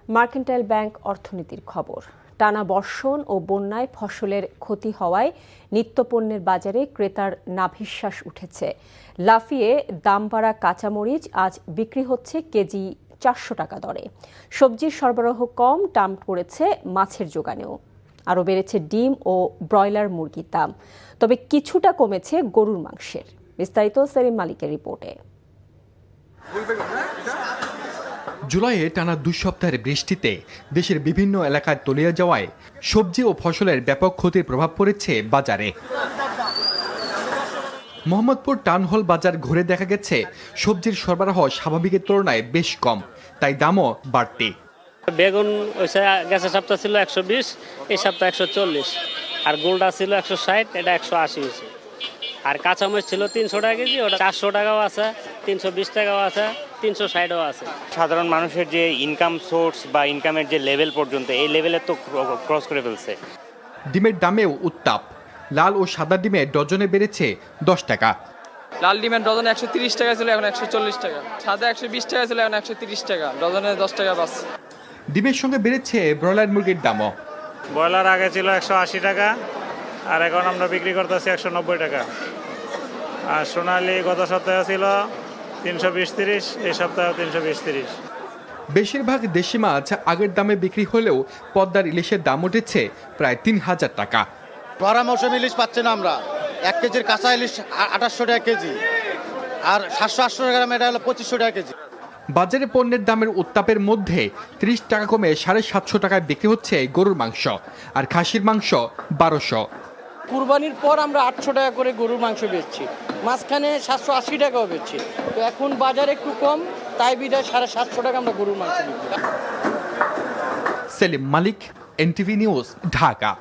Mercantile bank অর্থনীতির খবর। টানা বর্ষণ ও বন্যায় ফসলের ক্ষতি হওয়ায় নিত্যপণ্যের বাজারে ক্রেতার নাভিশ্বাস উঠেছে। লাফিয়ে দাম বাড়া কাঁচামরিচ আজ বিক্রি হচ্ছে কেজি 400 টাকা দরে। সবজির সরবরাহ কম, টান পড়েছে মাছের যোগানেও। আরও বেড়েছে ডিম ও ব্রয়লার মুরগির দাম। তবে কিছুটা কমেছে গরুর মাংসের। বিস্তারিত সেলিম মালিকের রিপোর্টে। জুলাইয়ে টানা 2 সপ্তাহের বৃষ্টিতে দেশের বিভিন্ন এলাকায় তলিয়ে যাওয়ায় সবজি ও ফসলের ব্যাপক ক্ষতির প্রভাব পড়েছে বাজারে। মোহাম্মদপুর টাউন হল বাজার ঘুরে দেখা গেছে সবজির সরবরাহ স্বাভাবিকের তুলনায় বেশ কম, তাই দামও বাড়তি। বেগুন গেছে সপ্তাহ ছিল 120, এই সপ্তাহ 140, আর গোলটা ছিল 160, এটা 180 হয়েছে। আর কাঁচামরিচ ছিল 300 টাকা কেজি, ওটা 400 টাকাও আছে, 320 টাকাও আছে, 360ও আছে। সাধারণ মানুষের যে ইনকাম সোর্স বা ইনকামের যে লেভেল পর্যন্ত, এই লেভেলে তো ক্রস করে ফেলছে। ডিমের দামেও উত্তাপ। লাল ও সাদা ডিমে ডজনে বেড়েছে 10 টাকা। লাল ডিমের ডজনে 130 টাকা ছিল, এখন 140 টাকা। সাদা 120 টাকা ছিল, এখন 130 টাকা। ডজনে 10 টাকা বাস। ডিমের সঙ্গে বেড়েছে ব্রয়লার মুরগির দামও। ব্রয়লার আগে ছিল 180 টাকা, আর এখন আমরা বিক্রি করতেছি 190 টাকা। আর সোনালী গত সপ্তাহে ছিল 320-30, এই সপ্তাহে 320-30। বেশিরভাগ দেশি মাছ আগের দামে বিক্রি হলেও পদ্মার ইলিশের দাম উঠেছে প্রায় 3000 টাকা। ভরা মৌসুমে ইলিশ পাচ্ছি না আমরা। 1 কেজির কাঁচা ইলিশ 2800 টাকা কেজি, আর 700-800 গ্রাম এটা হলো 2500 টাকা কেজি। বাজারে পণ্যের দামের উত্তাপের মধ্যে 30 টাকা কমে 750 টাকায় বিক্রি হচ্ছে গরুর মাংস, আর খাসির মাংস 1200। কুরবানির পর আমরা 800 টাকা করে গরুর মাংস বেচছি, মাঝখানে 780 টাকাও বেচছি। তো এখন বাজার একটু কম, তাই বিধায় 750 টাকা আমরা গরুর মাংস বিক্রি। সেলিম মালিক, এনটিভি নিউজ, ঢাকা।